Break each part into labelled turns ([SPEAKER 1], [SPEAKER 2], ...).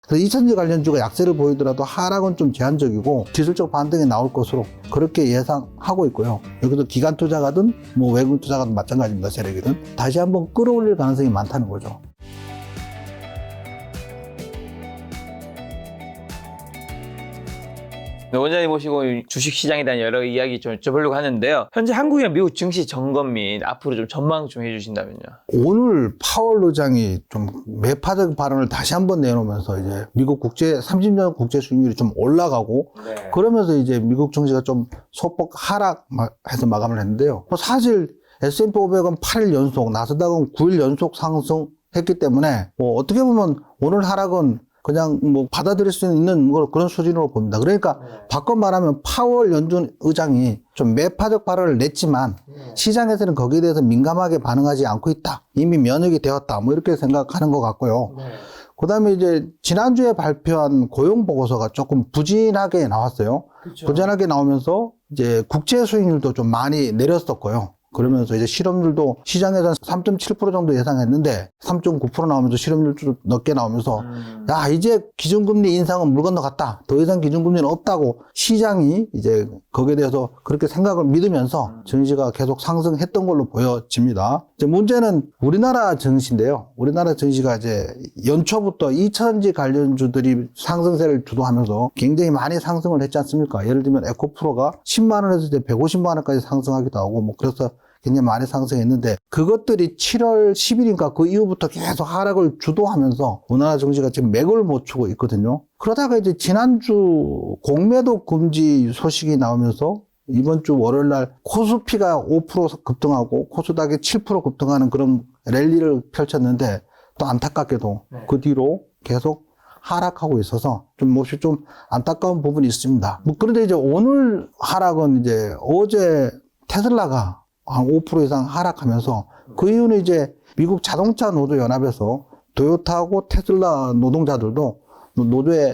[SPEAKER 1] 그래서 2차전지 관련주가 약세를 보이더라도 하락은 좀 제한적이고 기술적 반등이 나올 것으로 그렇게 예상하고 있고요. 여기서 기관 투자가든 뭐 외국 투자가든 마찬가지입니다. 세력이든 다시 한번 끌어올릴 가능성이 많다는 거죠.
[SPEAKER 2] 원장님 모시고 주식시장에 대한 여러 이야기 좀 여쭤보려고 하는데요. 현재 한국이나 미국 증시 점검 및 앞으로 좀 전망 좀 해주신다면요.
[SPEAKER 1] 오늘 파월 의장이 좀 매파적 발언을 다시 한번 내놓으면서 이제 미국 30년 국제 수익률이 좀 올라가고 그러면서 이제 미국 증시가 좀 소폭 하락해서 마감을 했는데요. 사실 S&P 500은 8일 연속, 나스닥은 9일 연속 상승했기 때문에 뭐 어떻게 보면 오늘 하락은 그냥 뭐 받아들일 수 있는 그런 수준으로 봅니다. 그러니까 바꿔 말하면 파월 연준 의장이 좀 매파적 발언을 냈지만 시장에서는 거기에 대해서 민감하게 반응하지 않고 있다. 이미 면역이 되었다. 뭐 이렇게 생각하는 것 같고요. 그 다음에 이제 지난주에 발표한 고용 보고서가 조금 부진하게 나왔어요. 그렇죠. 부진하게 나오면서 이제 국제 수익률도 좀 많이 내렸었고요. 그러면서 이제 실업률도 시장에서 3.7% 정도 예상했는데 3.9% 나오면서 실업률 좀 높게 나오면서 야, 이제 기준금리 인상은 물 건너갔다. 더 이상 기준금리는 없다고 시장이 이제 거기에 대해서 그렇게 생각을 믿으면서 증시가 계속 상승했던 걸로 보여집니다. 이제 문제는 우리나라 증시인데요. 우리나라 증시가 이제 연초부터 2차전지 관련주들이 상승세를 주도하면서 굉장히 많이 상승을 했지 않습니까? 예를 들면 에코프로가 10만 원에서 이제 150만 원까지 상승하기도 하고 뭐 그래서 굉장히 많이 상승했는데 그것들이 7월 10일인가 그 이후부터 계속 하락을 주도하면서 우리나라 증시가 지금 맥을 못 추고 있거든요. 그러다가 이제 지난주 공매도 금지 소식이 나오면서 이번 주 월요일 날 코스피가 5% 급등하고 코스닥이 7% 급등하는 그런 랠리를 펼쳤는데 또 안타깝게도 그 뒤로 계속 하락하고 있어서 좀 몹시 좀 안타까운 부분이 있습니다. 뭐 그런데 이제 오늘 하락은 이제 어제 테슬라가 한 5% 이상 하락하면서 그 이유는 이제 미국 자동차 노조 연합에서 도요타하고 테슬라 노동자들도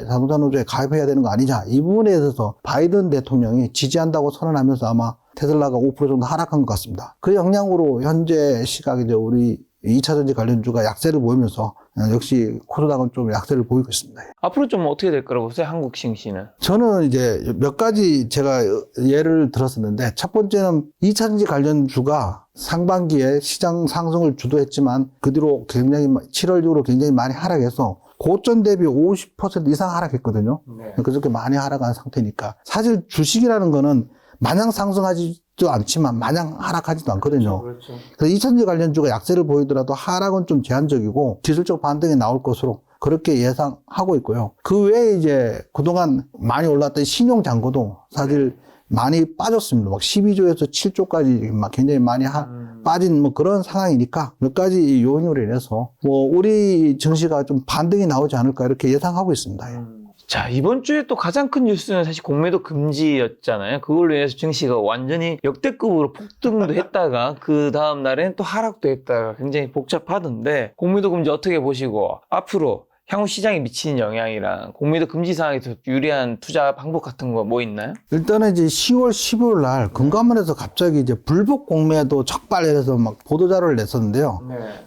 [SPEAKER 1] 자동차 노조에 가입해야 되는 거 아니냐. 이 부분에 대해서 바이든 대통령이 지지한다고 선언하면서 아마 테슬라가 5% 정도 하락한 것 같습니다. 그 영향으로 현재 시각 이제 우리 2차전지 관련주가 약세를 보이면서 역시 코스닥은 좀 약세를 보이고 있습니다.
[SPEAKER 2] 앞으로 좀 어떻게 될 거라고 보세요? 한국 증시는?
[SPEAKER 1] 저는 이제 몇 가지 제가 예를 들었었는데 첫 번째는 2차전지 관련주가 상반기에 시장 상승을 주도했지만 그 뒤로 굉장히 7월 이후로 굉장히 많이 하락해서 고점 대비 50% 이상 하락했거든요. 그렇게 많이 하락한 상태니까 사실 주식이라는 거는 마냥 상승하지도 않지만 마냥 하락하지도 않거든요. 그렇죠. 그래서 2차전지 관련주가 약세를 보이더라도 하락은 좀 제한적이고 기술적 반등이 나올 것으로 그렇게 예상하고 있고요. 그 외에 이제 그동안 많이 올랐던 신용 잔고도 사실 많이 빠졌습니다. 막 12조에서 7조까지 막 굉장히 많이 빠진 뭐 그런 상황이니까 몇 가지 요인으로 인해서 뭐 우리 증시가 좀 반등이 나오지 않을까 이렇게 예상하고 있습니다.
[SPEAKER 2] 자, 이번 주에 또 가장 큰 뉴스는 사실 공매도 금지였잖아요. 그걸로 인해서 증시가 완전히 역대급으로 폭등도 했다가 그 다음 날엔 또 하락도 했다가 굉장히 복잡하던데 공매도 금지 어떻게 보시고 앞으로 향후 시장에 미치는 영향이랑 공매도 금지 상황에서 유리한 투자 방법 같은 거 뭐 있나요?
[SPEAKER 1] 일단은 이제 10월 15일 날 금감원에서 갑자기 이제 불복 공매도 적발해서 막 보도자료를 냈었는데요.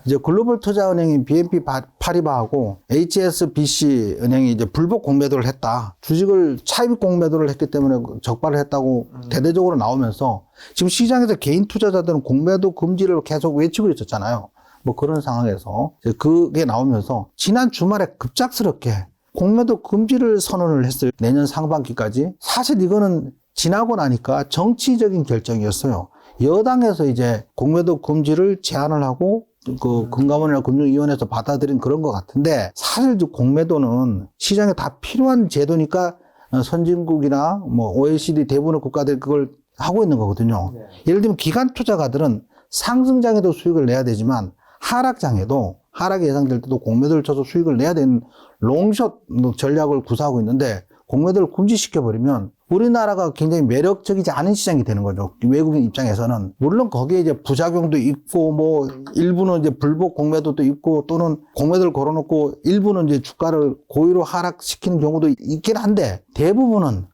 [SPEAKER 1] 이제 글로벌 투자은행인 BNP 파리바하고 HSBC 은행이 이제 불복 공매도를 했다. 주식을 차입 공매도를 했기 때문에 적발을 했다고 대대적으로 나오면서 지금 시장에서 개인 투자자들은 공매도 금지를 계속 외치고 있었잖아요. 뭐 그런 상황에서 그게 나오면서 지난 주말에 급작스럽게 공매도 금지를 선언을 했어요. 내년 상반기까지. 사실 이거는 지나고 나니까 정치적인 결정이었어요. 여당에서 이제 공매도 금지를 제안을 하고 그 금감원이나 금융위원회에서 받아들인 그런 것 같은데 사실 공매도는 시장에 다 필요한 제도니까 선진국이나 뭐 OECD 대부분의 국가들이 그걸 하고 있는 거거든요. 예를 들면 기관 투자가들은 상승장에도 수익을 내야 되지만 하락장에도 하락이 예상될 때도 공매도를 쳐서 수익을 내야 되는 롱숏 전략을 구사하고 있는데 공매도를 금지시켜버리면 우리나라가 굉장히 매력적이지 않은 시장이 되는 거죠. 외국인 입장에서는. 물론 거기에 이제 부작용도 있고 뭐 일부는 이제 불복 공매도도 있고 또는 공매도를 걸어놓고 일부는 이제 주가를 고의로 하락시키는 경우도 있긴 한데 대부분은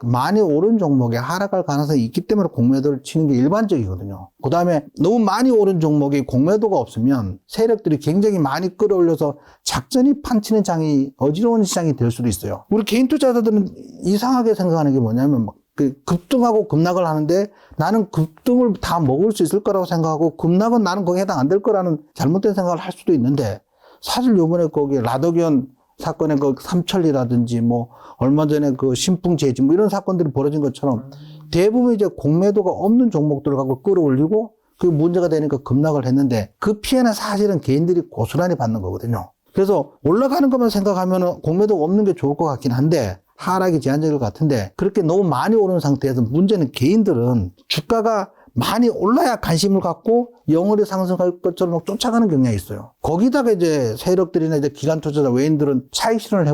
[SPEAKER 1] 많이 오른 종목에 하락할 가능성이 있기 때문에 공매도를 치는 게 일반적이거든요. 그 다음에 너무 많이 오른 종목이 공매도가 없으면 세력들이 굉장히 많이 끌어올려서 작전이 판치는 장이 어지러운 시장이 될 수도 있어요. 우리 개인 투자자들은 이상하게 생각하는 게 뭐냐면 막 급등하고 급락을 하는데 나는 급등을 다 먹을 수 있을 거라고 생각하고 급락은 나는 거기에 해당 안 될 거라는 잘못된 생각을 할 수도 있는데 사실 요번에 거기 라더견 사건의 그 삼천리라든지 뭐 얼마 전에 그 신풍제지 뭐 이런 사건들이 벌어진 것처럼 대부분 이제 공매도가 없는 종목들을 갖고 끌어올리고 그 문제가 되니까 급락을 했는데 그 피해는 사실은 개인들이 고스란히 받는 거거든요. 그래서 올라가는 것만 생각하면 공매도가 없는 게 좋을 것 같긴 한데 하락이 제한적일 것 같은데 그렇게 너무 많이 오른 상태에서 문제는 개인들은 주가가 많이 올라야 관심을 갖고 영원히 상승할 것처럼 막 쫓아가는 경향이 있어요. 거기다가 이제 세력들이나 이제 기관 투자자 외인들은 차익 실현을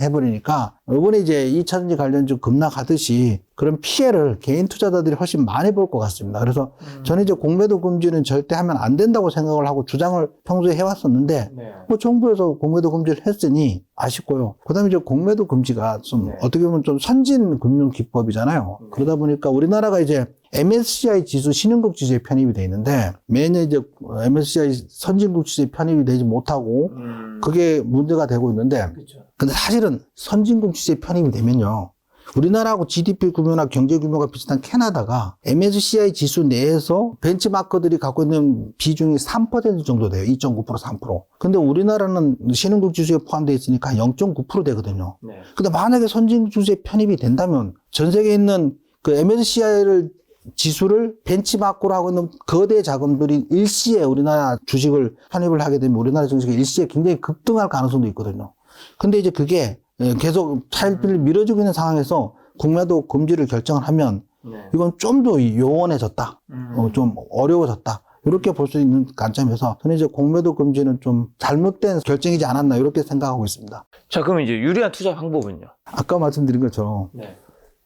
[SPEAKER 1] 해버리니까 이번에 이제 2차전지 관련주 급락하듯이 그런 피해를 개인 투자자들이 훨씬 많이 볼 것 같습니다. 그래서 저는 이제 공매도 금지는 절대 하면 안 된다고 생각을 하고 주장을 평소에 해왔었는데 뭐 정부에서 공매도 금지를 했으니 아쉽고요. 그 다음에 이제 공매도 금지가 좀 어떻게 보면 좀 선진 금융 기법이잖아요. 그러다 보니까 우리나라가 이제 MSCI 지수 신흥국 지수에 편입이 돼 있는데 매년 이제 MSCI 선진국 지수에 편입이 되지 못하고 그게 문제가 되고 있는데 근데 사실은 선진국 지수에 편입이 되면요. 우리나라하고 GDP 규모나 경제 규모가 비슷한 캐나다가 MSCI 지수 내에서 벤치마크들이 갖고 있는 비중이 3% 정도 돼요. 2.9%, 3%. 근데 우리나라는 신흥국 지수에 포함되어 있으니까 0.9% 되거든요. 근데 만약에 선진국 지수에 편입이 된다면 전 세계에 있는 그 MSCI를 지수를 벤치마크로 하고 있는 거대 자금들이 일시에 우리나라 주식을 편입을 하게 되면 우리나라 증시가 일시에 굉장히 급등할 가능성도 있거든요. 근데 이제 그게 계속 차익들을 밀어주고 있는 상황에서 공매도 금지를 결정을 하면 이건 좀 더 요원해졌다. 좀 어려워졌다. 이렇게 볼 수 있는 관점에서 저는 이제 공매도 금지는 좀 잘못된 결정이지 않았나 이렇게 생각하고 있습니다.
[SPEAKER 2] 자, 그럼 이제 유리한 투자 방법은요?
[SPEAKER 1] 아까 말씀드린 것처럼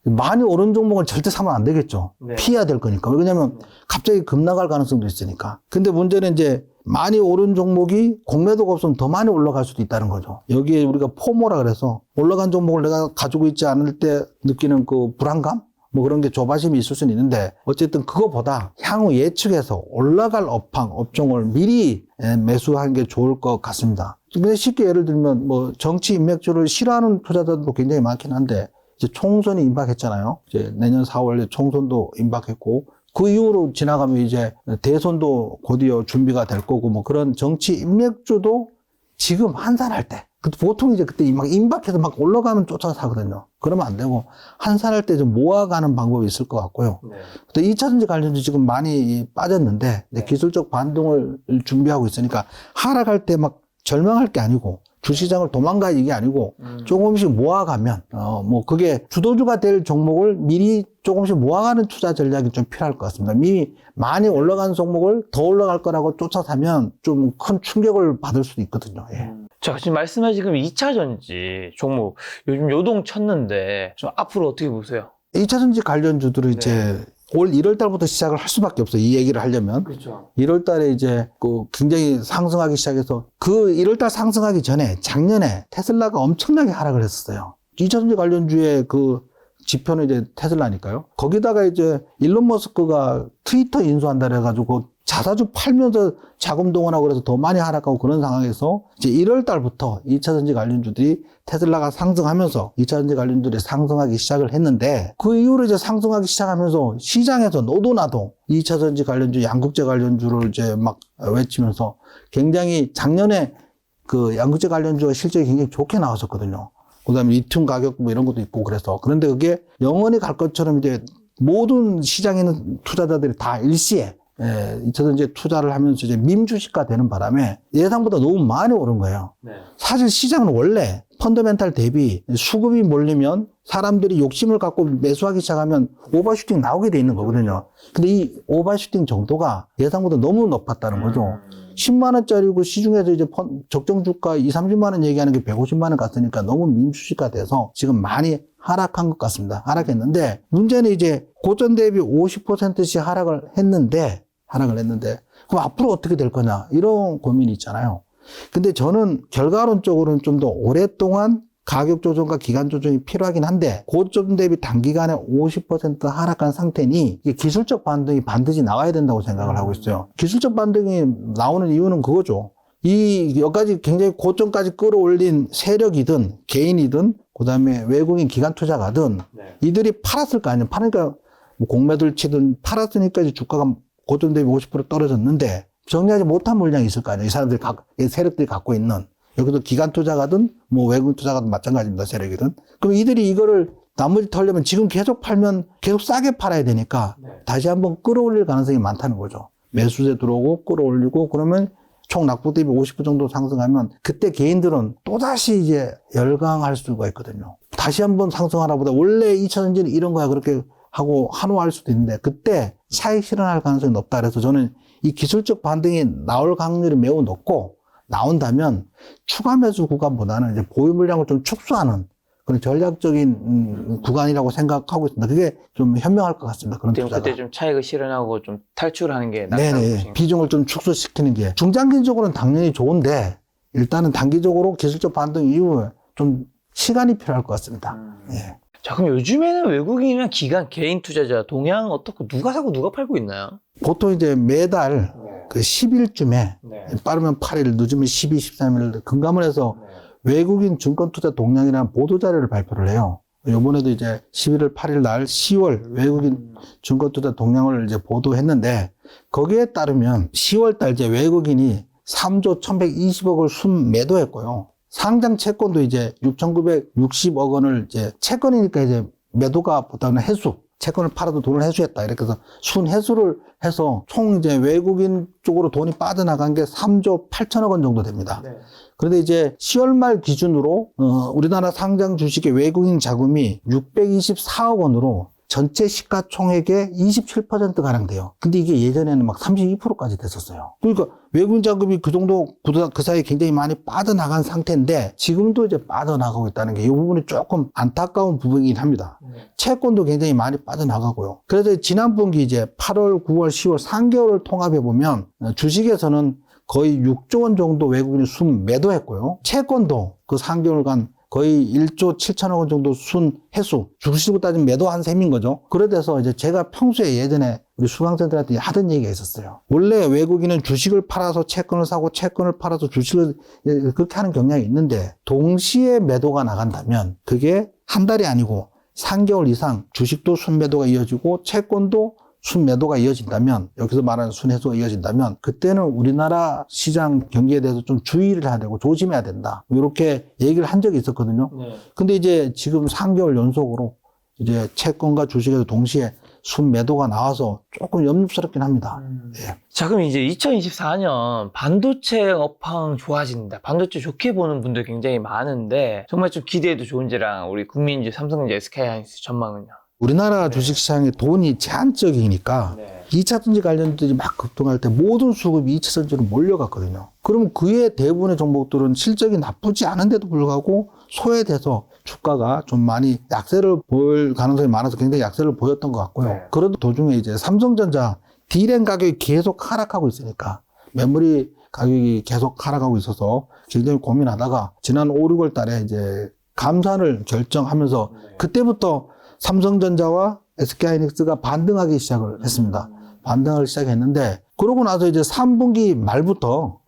[SPEAKER 1] 많이 오른 종목은 절대 사면 안 되겠죠. 피해야 될 거니까. 왜냐면 갑자기 급락할 가능성도 있으니까. 근데 문제는 이제 많이 오른 종목이 공매도가 없으면 더 많이 올라갈 수도 있다는 거죠. 여기에 우리가 포모라 그래서 올라간 종목을 내가 가지고 있지 않을 때 느끼는 그 불안감? 뭐 그런 게 조바심이 있을 수는 있는데 어쨌든 그거보다 향후 예측해서 올라갈 업종을 미리 매수하는 게 좋을 것 같습니다. 근데 쉽게 예를 들면 뭐 정치 인맥주를 싫어하는 투자자들도 굉장히 많긴 한데 이제 총선이 임박했잖아요. 이제 내년 4월에 총선도 임박했고 그 이후로 지나가면 이제 대선도 곧이어 준비가 될 거고 뭐 그런 정치 인맥주도 지금 한산할 때 보통 이제 그때 막 임박해서 막 올라가면 쫓아서 사거든요. 그러면 안 되고 한산할 때 좀 모아가는 방법이 있을 것 같고요. 또 2차전지 관련주 지금 많이 빠졌는데 기술적 반등을 준비하고 있으니까 하락할 때 막 절망할 게 아니고 주시장을 도망가 이게 아니고 조금씩 모아가면 뭐 그게 주도주가 될 종목을 미리 조금씩 모아가는 투자 전략이 좀 필요할 것 같습니다. 미리 많이 올라간 종목을 더 올라갈 거라고 쫓아 사면 좀 큰 충격을 받을 수도 있거든요. 예.
[SPEAKER 2] 자, 지금 말씀하신 지금 2차전지 종목 요즘 요동 쳤는데 좀 앞으로 어떻게 보세요?
[SPEAKER 1] 2차전지 관련주들은 이제 올 1월 달부터 시작을 할 수밖에 없어요. 이 얘기를 하려면.
[SPEAKER 2] 그렇죠.
[SPEAKER 1] 1월 달에 이제 그 굉장히 상승하기 시작해서 그 1월 달 상승하기 전에 작년에 테슬라가 엄청나게 하락을 했었어요. 2차전지 관련주의 그 지표는 이제 테슬라니까요. 거기다가 이제 일론 머스크가 트위터 인수한다 그래가지고 자사주 팔면서 자금 동원하고 그래서 더 많이 하락하고 그런 상황에서 이제 1월 달부터 2차전지 관련주들이 테슬라가 상승하면서 2차전지 관련주들이 상승하기 시작을 했는데 그 이후로 이제 상승하기 시작하면서 시장에서 너도나도 2차전지 관련주, 양극재 관련주를 이제 막 외치면서 굉장히 작년에 그 양극재 관련주가 실적이 굉장히 좋게 나왔었거든요. 그 다음에 리튬 가격 뭐 이런 것도 있고 그래서. 그런데 그게 영원히 갈 것처럼 이제 모든 시장에 있는 투자자들이 다 일시에 2차전지에 투자를 하면서 이제 밈주식화 되는 바람에 예상보다 너무 많이 오른 거예요. 사실 시장은 원래 펀더멘탈 대비 수급이 몰리면 사람들이 욕심을 갖고 매수하기 시작하면 오버슈팅 나오게 돼 있는 거거든요. 근데 이 오버슈팅 정도가 예상보다 너무 높았다는 거죠. 10만원짜리고 시중에서 이제 적정 주가 2, 30만원 얘기하는 게 150만원 갔으니까 너무 밈주식화 돼서 지금 많이 하락한 것 같습니다. 하락했는데 문제는 이제 고점 대비 50%씩 하락을 했는데 그럼 앞으로 어떻게 될 거냐 이런 고민이 있잖아요. 근데 저는 결과론적으로는 좀 더 오랫동안 가격 조정과 기간 조정이 필요하긴 한데 고점 대비 단기간에 50% 하락한 상태니 이게 기술적 반등이 반드시 나와야 된다고 생각을 하고 있어요. 기술적 반등이 나오는 이유는 그거죠. 이 여기까지 굉장히 고점까지 끌어올린 세력이든 개인이든 그다음에 외국인 기관 투자가든 이들이 팔았을 거 아니에요. 파니까 뭐 공매도를 치든 팔았으니까 이제 주가가 고점 대비 50% 떨어졌는데 정리하지 못한 물량이 있을 거 아니에요. 이 사람들이 이 세력들이 갖고 있는. 여기도 기관 투자가든 뭐 외국인 투자가든 마찬가지입니다. 세력이든. 그럼 이들이 이거를 나머지 털려면 지금 계속 팔면 계속 싸게 팔아야 되니까 다시 한번 끌어올릴 가능성이 많다는 거죠. 매수세 들어오고 끌어올리고 그러면 총 낙폭 대비 50% 정도 상승하면 그때 개인들은 또다시 이제 열강할 수가 있거든요. 다시 한번 상승하나 보다 원래 2차전지는 이런 거야 그렇게 하고 한호할 수도 있는데 그때 차익 실현할 가능성이 높다. 그래서 저는 이 기술적 반등이 나올 확률이 매우 높고 나온다면 추가 매수 구간보다는 이제 보유 물량을 좀 축소하는 그런 전략적인 구간이라고 생각하고 있습니다. 그게 좀 현명할 것 같습니다. 그런 투자가.
[SPEAKER 2] 그때 좀 차익을 실현하고 좀 탈출하는 게 낫다고
[SPEAKER 1] 네네.
[SPEAKER 2] 보시는
[SPEAKER 1] 비중을 좀 축소시키는 게 중장기적으로는 당연히 좋은데 일단은 단기적으로 기술적 반등 이후에 좀 시간이 필요할 것 같습니다. 예.
[SPEAKER 2] 자, 그럼 요즘에는 외국인이나 기관, 개인 투자자, 동향 어떻고 누가 사고 누가 팔고 있나요?
[SPEAKER 1] 보통 이제 매달 그 10일쯤에 빠르면 8일, 늦으면 12, 13일 금감원에서 외국인 증권 투자 동향이라는 보도 자료를 발표를 해요. 이번에도 이제 11월 8일 날 10월 외국인 증권 투자 동향을 이제 보도했는데 거기에 따르면 10월 달 이제 외국인이 3조 1120억을 순매도했고요. 상장 채권도 이제 6,960억 원을 이제 채권이니까 이제 매도가 보다는 해수. 채권을 팔아도 돈을 회수했다. 이렇게 해서 순회수를 해서 총 이제 외국인 쪽으로 돈이 빠져나간 게 3조 8천억 원 정도 됩니다. 그런데 이제 10월 말 기준으로 우리나라 상장 주식의 외국인 자금이 624억 원으로 전체 시가총액의 27%가량 돼요. 근데 이게 예전에는 막 32%까지 됐었어요. 그러니까 외국인 자금이 그 정도 그 사이에 굉장히 많이 빠져나간 상태인데 지금도 이제 빠져나가고 있다는 게 이 부분이 조금 안타까운 부분이긴 합니다. 채권도 굉장히 많이 빠져나가고요. 그래서 지난 분기 이제 8월, 9월, 10월 3개월을 통합해 보면 주식에서는 거의 6조 원 정도 외국인이 순 매도했고요. 채권도 그 3개월간 거의 1조 7천억 원 정도 순 회수, 주식으로 따지면 매도한 셈인 거죠. 그래서 이제 제가 평소에 예전에 우리 수강생들한테 하던 얘기가 있었어요. 원래 외국인은 주식을 팔아서 채권을 사고 채권을 팔아서 주식을 그렇게 하는 경향이 있는데 동시에 매도가 나간다면 그게 한 달이 아니고 3개월 이상 주식도 순매도가 이어지고 채권도 순매도가 이어진다면 여기서 말하는 순회수가 이어진다면 그때는 우리나라 시장 경기에 대해서 좀 주의를 해야 되고 조심해야 된다. 이렇게 얘기를 한 적이 있었거든요. 근데 이제 지금 3개월 연속으로 이제 채권과 주식에서 동시에 순매도가 나와서 조금 염립스럽긴 합니다. 예.
[SPEAKER 2] 자, 그럼 이제 2024년 반도체 업황 좋아진다. 반도체 좋게 보는 분들 굉장히 많은데 정말 좀 기대해도 좋은지랑 우리 국민주, 삼성전자, SK하이닉스 전망은요?
[SPEAKER 1] 우리나라 주식시장에 돈이 제한적이니까 2차전지 관련들이 막 급등할 때 모든 수급이 2차전지로 몰려갔거든요. 그러면 그의 대부분의 종목들은 실적이 나쁘지 않은데도 불구하고 소외돼서 주가가 좀 많이 약세를 보일 가능성이 많아서 굉장히 약세를 보였던 것 같고요. 그런 도중에 이제 삼성전자 D램 가격이 계속 하락하고 있으니까 메모리 가격이 계속 하락하고 있어서 굉장히 고민하다가 지난 5, 6월 달에 이제 감산을 결정하면서 그때부터 삼성전자와 SK하이닉스가 반등하기 시작을 했습니다. 반등을 시작했는데 그러고 나서 이제 3분기 말부터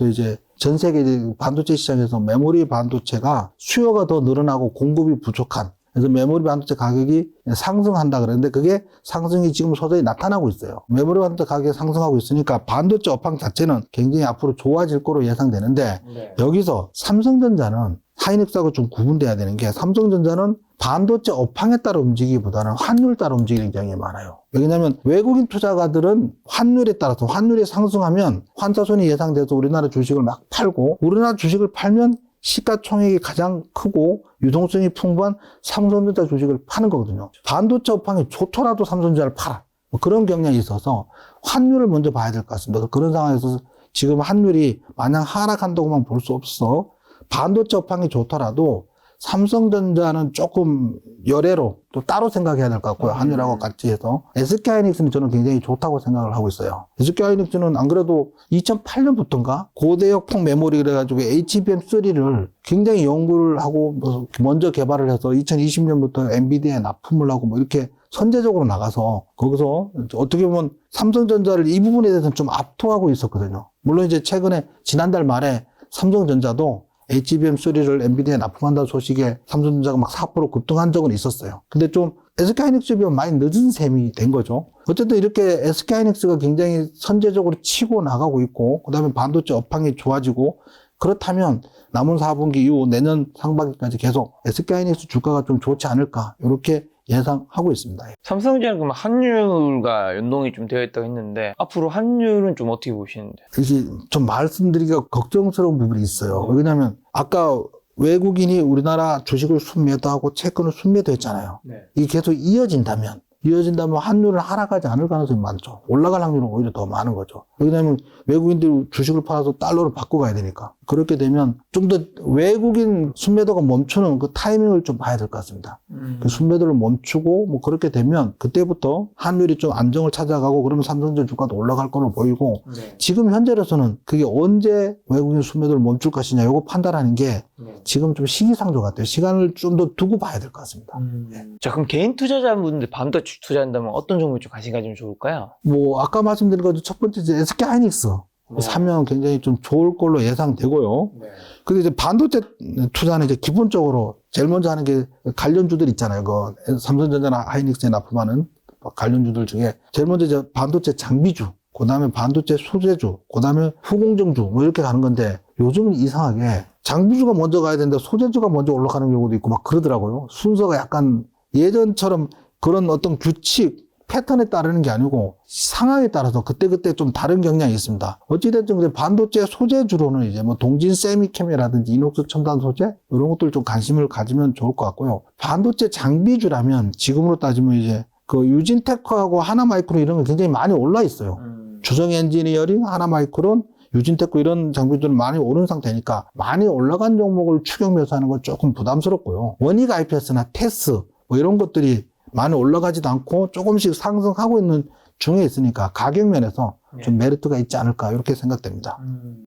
[SPEAKER 1] 이제 전 세계 반도체 시장에서 메모리 반도체가 수요가 더 늘어나고 공급이 부족한 그래서 메모리 반도체 가격이 상승한다 그랬는데 그게 상승이 지금 서서히 나타나고 있어요. 메모리 반도체 가격이 상승하고 있으니까 반도체 업황 자체는 굉장히 앞으로 좋아질 거로 예상되는데 여기서 삼성전자는 하이닉스하고 좀 구분돼야 되는 게 삼성전자는 반도체 업황에 따라 움직이기보다는 환율 따라 움직이는 경향이 많아요. 왜냐하면 외국인 투자가들은 환율에 따라서 환율이 상승하면 환차손이 예상돼서 우리나라 주식을 막 팔고 우리나라 주식을 팔면 시가총액이 가장 크고 유동성이 풍부한 삼성전자 주식을 파는 거거든요. 반도체 업황이 좋더라도 삼성전자를 팔아. 뭐 그런 경향이 있어서 환율을 먼저 봐야 될 것 같습니다. 그런 상황에서 지금 환율이 마냥 하락한다고만 볼 수 없어. 반도체 업황이 좋더라도 삼성전자는 조금 열애로 또 따로 생각해야 될 것 같고요. 한율하고 같이 해서. SK하이닉스는 저는 굉장히 좋다고 생각을 하고 있어요. SK하이닉스는 안 그래도 2008년부터인가 고대역폭 메모리 그래가지고 HBM3를 굉장히 연구를 하고 뭐 먼저 개발을 해서 2020년부터 엔비디아에 납품을 하고 뭐 이렇게 선제적으로 나가서 거기서 어떻게 보면 삼성전자를 이 부분에 대해서는 좀 압도하고 있었거든요. 물론 이제 최근에 지난달 말에 삼성전자도 HBM3를 엔비디아에 납품한다는 소식에 삼성전자가 막 4% 급등한 적은 있었어요. 근데 좀 SK하이닉스에 비하면 많이 늦은 셈이 된 거죠. 어쨌든 이렇게 SK하이닉스가 굉장히 선제적으로 치고 나가고 있고, 그 다음에 반도체 업황이 좋아지고, 그렇다면 남은 4분기 이후 내년 상반기까지 계속 SK하이닉스 주가가 좀 좋지 않을까, 이렇게 예상하고 있습니다.
[SPEAKER 2] 삼성전자는 그럼 환율과 연동이 좀 되어 있다고 했는데 앞으로 환율은 좀 어떻게 보시는데?
[SPEAKER 1] 이게 좀 말씀드리기가 걱정스러운 부분이 있어요. 왜냐하면 아까 외국인이 우리나라 주식을 순매도하고 채권을 순매도했잖아요.
[SPEAKER 2] 네.
[SPEAKER 1] 이게 계속 이어진다면 환율은 하락하지 않을 가능성이 많죠. 올라갈 확률은 오히려 더 많은 거죠. 왜냐하면 외국인들이 주식을 팔아서 달러로 바꿔가야 되니까. 그렇게 되면 좀 더 외국인 순매도가 멈추는 그 타이밍을 좀 봐야 될 것 같습니다. 그 순매도를 멈추고 뭐 그렇게 되면 그때부터 환율이 좀 안정을 찾아가고 그러면 삼성전자 주가도 올라갈 걸로 보이고
[SPEAKER 2] 네.
[SPEAKER 1] 지금 현재로서는 그게 언제 외국인 순매도를 멈출 것이냐 이거 판단하는 게 지금 좀 시기상조 같아요. 시간을 좀 더 두고 봐야 될 것 같습니다.
[SPEAKER 2] 자, 그럼 개인 투자자분들 반도체 투자한다면 어떤 종목에 좀 관심 가지면 좋을까요?
[SPEAKER 1] 뭐 아까 말씀드린 것도 첫 번째 이제 SK하이닉스 사면 굉장히 좀 좋을 걸로 예상되고요.
[SPEAKER 2] 네.
[SPEAKER 1] 근데 이제 반도체 투자는 이제 기본적으로 제일 먼저 하는 게 관련주들 있잖아요. 그 삼성전자나 하이닉스에 납품하는 관련주들 중에 제일 먼저 이제 반도체 장비주, 그 다음에 반도체 소재주, 그 다음에 후공정주 뭐 이렇게 가는 건데 요즘은 이상하게 장비주가 먼저 가야 되는데 소재주가 먼저 올라가는 경우도 있고 막 그러더라고요. 순서가 약간 예전처럼 그런 어떤 규칙, 패턴에 따르는 게 아니고 상황에 따라서 그때그때 좀 다른 경향이 있습니다. 어찌됐든 반도체 소재주로는 이제 뭐 동진 세미캠이라든지 이녹스 첨단 소재 이런 것들 좀 관심을 가지면 좋을 것 같고요. 반도체 장비주라면 지금으로 따지면 이제 그 유진테크하고 하나마이크론 이런 거 굉장히 많이 올라 있어요. 주성 엔지니어링, 하나마이크론, 유진테크 이런 장비들은 많이 오른 상태니까 많이 올라간 종목을 추격 매수하는 건 조금 부담스럽고요. 원익 IPS나 테스 뭐 이런 것들이 많이 올라가지도 않고 조금씩 상승하고 있는 중에 있으니까 가격 면에서 좀 메리트가 있지 않을까 이렇게 생각됩니다.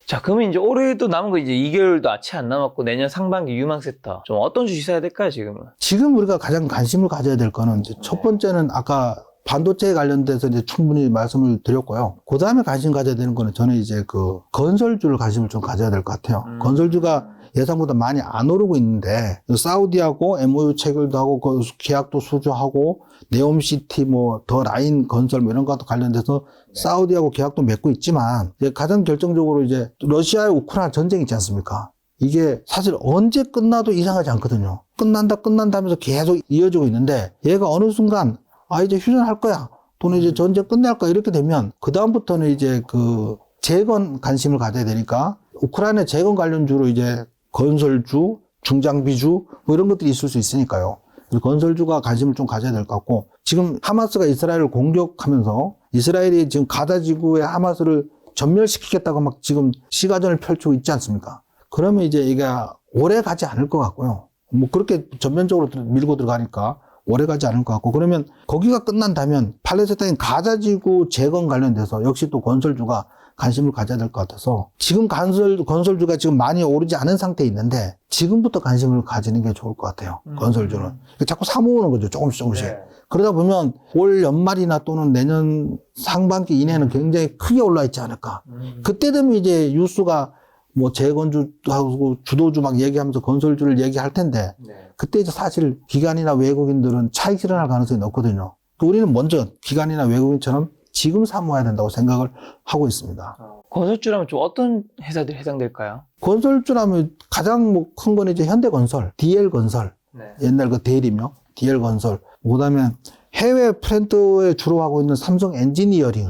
[SPEAKER 2] 자, 그러면 이제 올해도 남은 거 이제 2개월도 채 안 남았고 내년 상반기 유망세터 좀 어떤 주식 사야 될까요, 지금은?
[SPEAKER 1] 지금 우리가 가장 관심을 가져야 될 거는 이제 첫 번째는 아까 반도체에 관련돼서 이제 충분히 말씀을 드렸고요. 그 다음에 관심 가져야 되는 거는 저는 이제 그 건설주를 관심을 좀 가져야 될 것 같아요. 건설주가 예상보다 많이 안 오르고 있는데 사우디하고 MOU 체결도 하고 그 계약도 수주하고 네옴시티 뭐 더 라인 건설 뭐 이런 것도 관련돼서 사우디하고 계약도 맺고 있지만 이제 가장 결정적으로 이제 러시아의 우크라이나 전쟁이 있지 않습니까? 이게 사실 언제 끝나도 이상하지 않거든요. 끝난다 하면서 계속 이어지고 있는데 얘가 어느 순간 이제 휴전할 거야. 또는 이제 전쟁 끝날 거야. 이렇게 되면 그다음부터는 이제 그 재건 관심을 가져야 되니까 우크라이나 재건 관련주로 이제 건설주, 중장비주 뭐 이런 것들이 있을 수 있으니까요. 건설주가 관심을 좀 가져야 될 것 같고 지금 하마스가 이스라엘을 공격하면서 이스라엘이 지금 가자 지구의 하마스를 전멸시키겠다고 막 지금 시가전을 펼치고 있지 않습니까? 그러면 이제 이게 오래 가지 않을 것 같고요. 뭐 그렇게 전면적으로 밀고 들어가니까 오래 가지 않을 것 같고 그러면 거기가 끝난다면 팔레스타인 가자 지구 재건 관련돼서 역시 또 건설주가 관심을 가져야 될 것 같아서 지금 건설주가 지금 많이 오르지 않은 상태에 있는데 지금부터 관심을 가지는 게 좋을 것 같아요. 건설주는. 자꾸 사모으는 거죠. 조금씩. 네. 그러다 보면 올 연말이나 또는 내년 상반기 이내는 굉장히 크게 올라 있지 않을까. 그때 되면 이제 뉴스가 뭐 재건주하고 주도주 막 얘기하면서 건설주를 얘기할 텐데 그때 이제 사실 기관이나 외국인들은 차익 실현할 가능성이 높거든요. 우리는 먼저 기관이나 외국인처럼 지금 사모해야 된다고 생각을 하고 있습니다.
[SPEAKER 2] 건설주라면 좀 어떤 회사들이 해당될까요?
[SPEAKER 1] 건설주라면 가장 뭐 큰 건 이제 현대건설, DL건설, 옛날 그 대리며 DL건설, 그다음에 해외 플랜트에 주로 하고 있는 삼성 엔지니어링,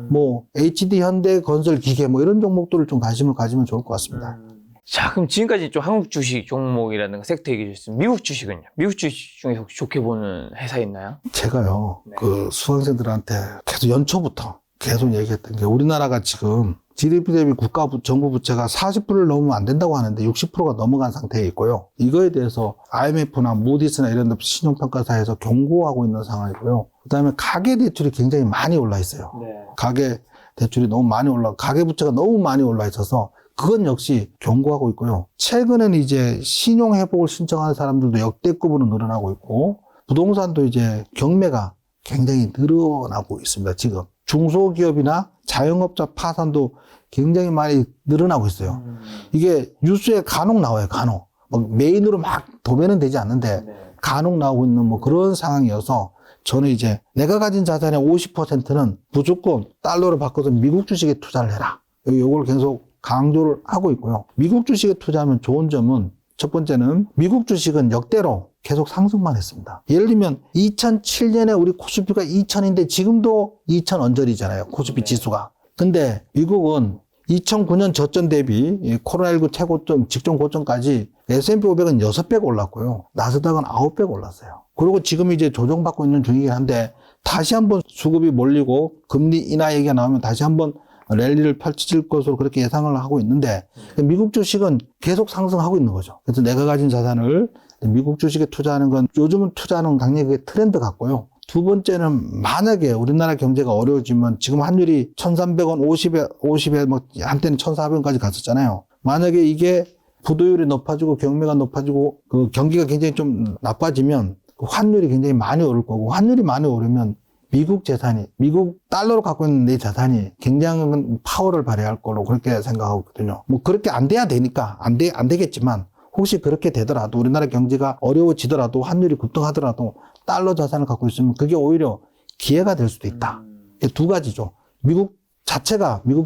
[SPEAKER 1] 뭐 HD 현대건설 기계 뭐 이런 종목들을 좀 관심을 가지면 좋을 것 같습니다.
[SPEAKER 2] 자, 그럼 지금까지 좀 한국 주식 종목이라든가 섹터 얘기해 주셨습니다. 미국 주식은요? 미국 주식 중에서 혹시 좋게 보는 회사 있나요?
[SPEAKER 1] 제가요, 그 수강생들한테 계속 연초부터 계속 얘기했던 게 우리나라가 지금 GDP 대비 정부 부채가 40%를 넘으면 안 된다고 하는데 60%가 넘어간 상태에 있고요. 이거에 대해서 IMF나 무디스나 이런 신용평가사에서 경고하고 있는 상황이고요. 그다음에 가계 대출이 굉장히 많이 올라 있어요. 가계 대출이 너무 많이 가계 부채가 너무 많이 올라 있어서 그건 역시 경고하고 있고요. 최근에는 이제 신용 회복을 신청하는 사람들도 역대급으로 늘어나고 있고 부동산도 이제 경매가 굉장히 늘어나고 있습니다. 지금 중소기업이나 자영업자 파산도 굉장히 많이 늘어나고 있어요. 이게 뉴스에 간혹 나와요. 간혹 메인으로 막 도배는 되지 않는데 간혹 나오고 있는 뭐 그런 상황이어서 저는 이제 내가 가진 자산의 50%는 무조건 달러로 바꿔서 미국 주식에 투자를 해라. 이걸 계속 강조를 하고 있고요. 미국 주식에 투자하면 좋은 점은 첫 번째는 미국 주식은 역대로 계속 상승만 했습니다. 예를 들면 2007년에 우리 코스피가 2000인데 지금도 2000 언저리잖아요. 코스피 지수가. 근데 미국은 2009년 저점 대비 코로나19 최고점, 직전 고점까지 S&P 500은 6배 올랐고요. 나스닥은 9배 올랐어요. 그리고 지금 이제 조정받고 있는 중이긴 한데 다시 한번 수급이 몰리고 금리 인하 얘기가 나오면 다시 한번 랠리를 펼칠 것으로 그렇게 예상을 하고 있는데 미국 주식은 계속 상승하고 있는 거죠. 그래서 내가 가진 자산을 미국 주식에 투자하는 건 요즘은 투자하는 당연히 그게 트렌드 같고요. 두 번째는 만약에 우리나라 경제가 어려워지면 지금 환율이 1,300원, 50에 뭐 한때는 1,400원까지 갔었잖아요. 만약에 이게 부도율이 높아지고 경매가 높아지고 그 경기가 굉장히 좀 나빠지면 그 환율이 굉장히 많이 오를 거고 환율이 많이 오르면 미국 달러로 갖고 있는 내 자산이 굉장한 파워를 발휘할 거로 그렇게 생각하거든요. 뭐 그렇게 안 돼야 되니까 안 되겠지만 혹시 그렇게 되더라도 우리나라 경제가 어려워지더라도 환율이 급등하더라도 달러 자산을 갖고 있으면 그게 오히려 기회가 될 수도 있다. 두 가지죠. 미국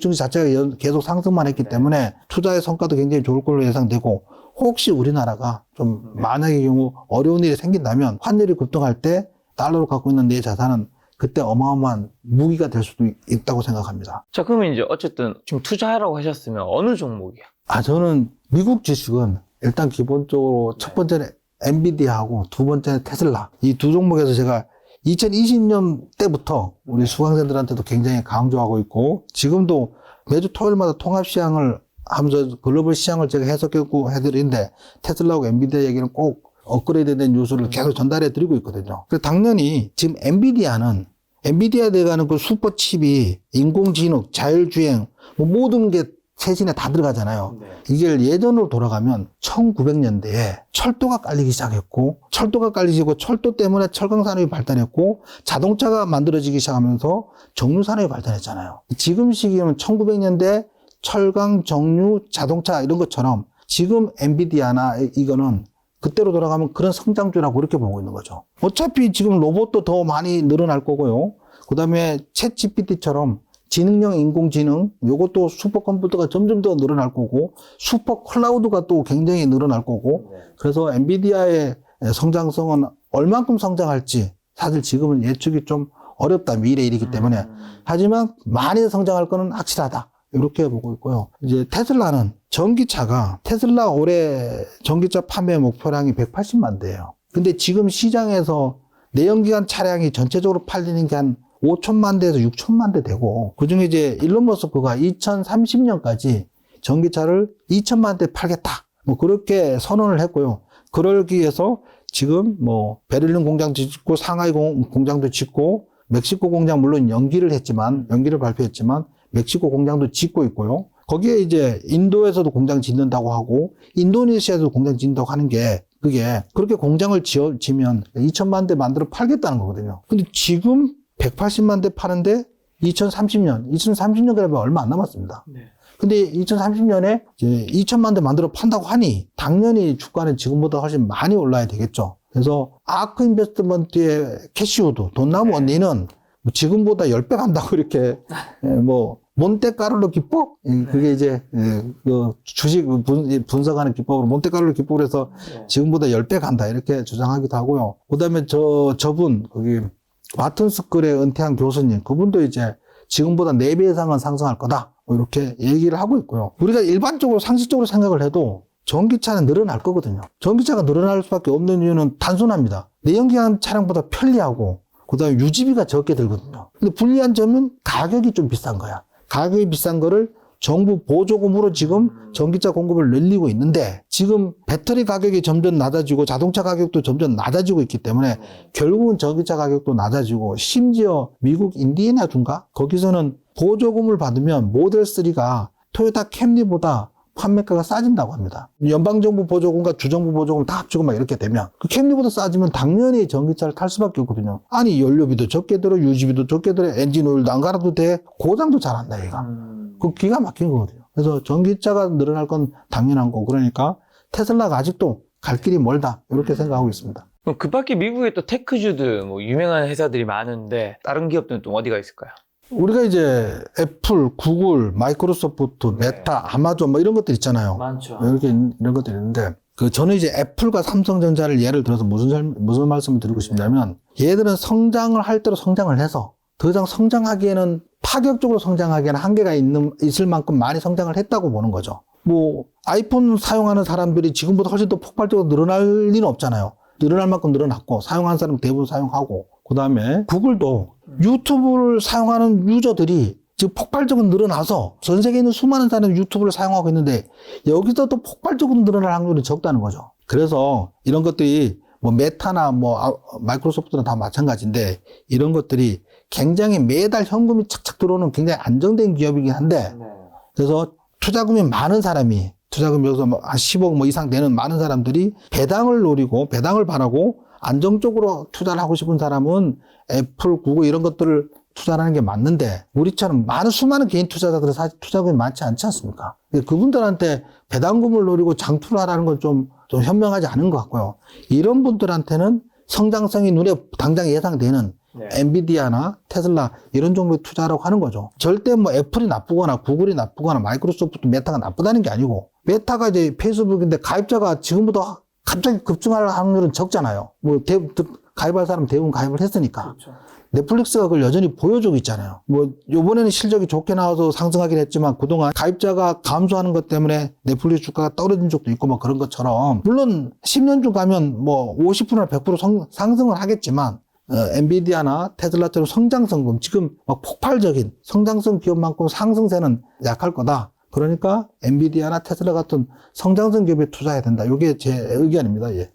[SPEAKER 1] 증시 자체가 계속 상승만 했기 때문에 투자의 성과도 굉장히 좋을 걸로 예상되고 혹시 우리나라가 좀 만약의 경우 어려운 일이 생긴다면 환율이 급등할 때 달러로 갖고 있는 내 자산은 그때 어마어마한 무기가 될 수도 있다고 생각합니다.
[SPEAKER 2] 자, 그러면 이제 어쨌든 지금 투자하라고 하셨으면 어느 종목이야?
[SPEAKER 1] 저는 미국 주식은 일단 기본적으로 첫 번째는 엔비디아하고 두 번째는 테슬라. 이 두 종목에서 제가 2020년 때부터 우리 수강생들한테도 굉장히 강조하고 있고 지금도 매주 토요일마다 통합시장을 하면서 글로벌 시장을 제가 해석하고 해드리는데 테슬라하고 엔비디아 얘기는 꼭 업그레이드된 뉴스를 계속 전달해 드리고 있거든요. 그래서 당연히 지금 엔비디아에 들어가는 그 슈퍼칩이 인공지능, 자율주행 뭐 모든 게 최신에 다 들어가잖아요. 이게 예전으로 돌아가면 1900년대에 철도가 깔리기 시작했고 철도 때문에 철강산업이 발달했고 자동차가 만들어지기 시작하면서 정유산업이 발달했잖아요. 지금 시기에는 1900년대 철강, 정유, 자동차 이런 것처럼 지금 엔비디아나 이거는 그때로 돌아가면 그런 성장주라고 그렇게 보고 있는 거죠. 어차피 지금 로봇도 더 많이 늘어날 거고요. 그 다음에 챗 GPT처럼 지능형 인공지능, 요것도 슈퍼컴퓨터가 점점 더 늘어날 거고, 슈퍼 클라우드가 또 굉장히 늘어날 거고, 그래서 엔비디아의 성장성은 얼만큼 성장할지, 사실 지금은 예측이 좀 어렵다, 미래 일이기 때문에. 하지만 많이 성장할 거는 확실하다. 이렇게 보고 있고요. 이제 테슬라는 테슬라 올해 전기차 판매 목표량이 180만 대예요. 근데 지금 시장에서 내연기관 차량이 전체적으로 팔리는 게 한 5천만 대에서 6천만 대 되고, 그 중에 이제 일론 머스크가 2030년까지 전기차를 2천만 대 팔겠다. 뭐 그렇게 선언을 했고요. 그러기 위해서 지금 뭐 베를린 공장 짓고 상하이 공장도 짓고 멕시코 공장 물론 연기를 발표했지만 멕시코 공장도 짓고 있고요. 거기에 이제 인도에서도 공장 짓는다고 하고 인도네시아에서도 공장 짓는다고 하는 게 그게 그렇게 공장을 지면 2천만 대 만들어 팔겠다는 거거든요. 근데 지금 180만 대 파는데 2030년 그러면 얼마 안 남았습니다. 근데 2030년에 이제 2천만 대 만들어 판다고 하니 당연히 주가는 지금보다 훨씬 많이 올라야 되겠죠. 그래서 아크 인베스트먼트의 캐시우드, 돈나무 언니는 지금보다 10배 간다고 이렇게 뭐 몬테카를로 기법? 그게 이제 그 주식 분석하는 기법으로 몬테카를로 기법으로 해서 지금보다 10배 간다 이렇게 주장하기도 하고요. 그다음에 저분 거기 와튼스쿨에 은퇴한 교수님 그분도 이제 지금보다 4배 이상은 상승할 거다 뭐 이렇게 얘기를 하고 있고요. 우리가 일반적으로 상식적으로 생각을 해도 전기차는 늘어날 거거든요. 전기차가 늘어날 수밖에 없는 이유는 단순합니다. 내연기관 차량보다 편리하고 그다음에 유지비가 적게 들거든요. 근데 불리한 점은 가격이 좀 비싼 거야. 가격이 비싼 거를 정부 보조금으로 지금 전기차 공급을 늘리고 있는데 지금 배터리 가격이 점점 낮아지고 자동차 가격도 점점 낮아지고 있기 때문에 결국은 전기차 가격도 낮아지고 심지어 미국 인디애나주인가? 거기서는 보조금을 받으면 모델 3가 토요타 캠리보다 판매가가 싸진다고 합니다. 연방정부 보조금과 주정부 보조금 다 합치고 막 이렇게 되면 그 캠리보다 싸지면 당연히 전기차를 탈 수밖에 없거든요. 아니 연료비도 적게 들어, 유지비도 적게 들어, 엔진 오일도 안 갈아도 돼, 고장도 잘 안 나 얘가. 그 기가 막힌 거거든요. 그래서 전기차가 늘어날 건 당연한 거고, 그러니까 테슬라가 아직도 갈 길이 멀다 이렇게 생각하고 있습니다.
[SPEAKER 2] 그럼 그 밖에 미국에 또 테크주들 뭐 유명한 회사들이 많은데 다른 기업들은 또 어디가 있을까요?
[SPEAKER 1] 우리가 이제 애플, 구글, 마이크로소프트, 메타, 아마존 뭐 이런 것들 있잖아요.
[SPEAKER 2] 많죠.
[SPEAKER 1] 이렇게 이런 것들이 있는데 저는 이제 애플과 삼성전자를 예를 들어서 무슨 말씀을 드리고 싶냐면 얘들은 성장을 할 대로 성장을 해서 더 이상 성장하기에는 파격적으로 성장하기에는 한계가 있을 만큼 많이 성장을 했다고 보는 거죠. 뭐 아이폰 사용하는 사람들이 지금보다 훨씬 더 폭발적으로 늘어날 리는 없잖아요. 늘어날 만큼 늘어났고 사용하는 사람 대부분 사용하고, 그 다음에 구글도 유튜브를 사용하는 유저들이 지금 폭발적으로 늘어나서 전 세계에 있는 수많은 사람이 유튜브를 사용하고 있는데 여기서 또 폭발적으로 늘어날 확률이 적다는 거죠. 그래서 이런 것들이 뭐 메타나 뭐 마이크로소프트나 다 마찬가지인데 이런 것들이 굉장히 매달 현금이 착착 들어오는 굉장히 안정된 기업이긴 한데, 그래서 투자금이 많은 사람이 투자금 여기서 뭐 한 10억 뭐 이상 되는 많은 사람들이 배당을 노리고 배당을 바라고 안정적으로 투자를 하고 싶은 사람은 애플, 구글 이런 것들을 투자하는 게 맞는데 우리처럼 수많은 개인 투자자들은 사실 투자금이 많지 않지 않습니까? 그분들한테 배당금을 노리고 장투를 하라는 건 좀 현명하지 않은 것 같고요. 이런 분들한테는 성장성이 눈에 당장 예상되는 엔비디아나 테슬라 이런 종류의 투자라고 하는 거죠. 절대 뭐 애플이 나쁘거나 구글이 나쁘거나 마이크로소프트, 메타가 나쁘다는 게 아니고, 메타가 이제 페이스북인데 가입자가 지금보다 갑자기 급증할 확률은 적잖아요. 뭐 가입할 사람 대부분 가입을 했으니까. 그렇죠. 넷플릭스가 그걸 여전히 보여주고 있잖아요. 뭐 요번에는 실적이 좋게 나와서 상승하긴 했지만 그동안 가입자가 감소하는 것 때문에 넷플릭스 주가가 떨어진 적도 있고 뭐 그런 것처럼, 물론 10년 중 가면 뭐 50%나 100% 상승을 하겠지만 엔비디아나 테슬라처럼 성장성, 지금 막 폭발적인 성장성 기업만큼 상승세는 약할 거다. 그러니까 엔비디아나 테슬라 같은 성장성 기업에 투자해야 된다. 이게 제 의견입니다. 예.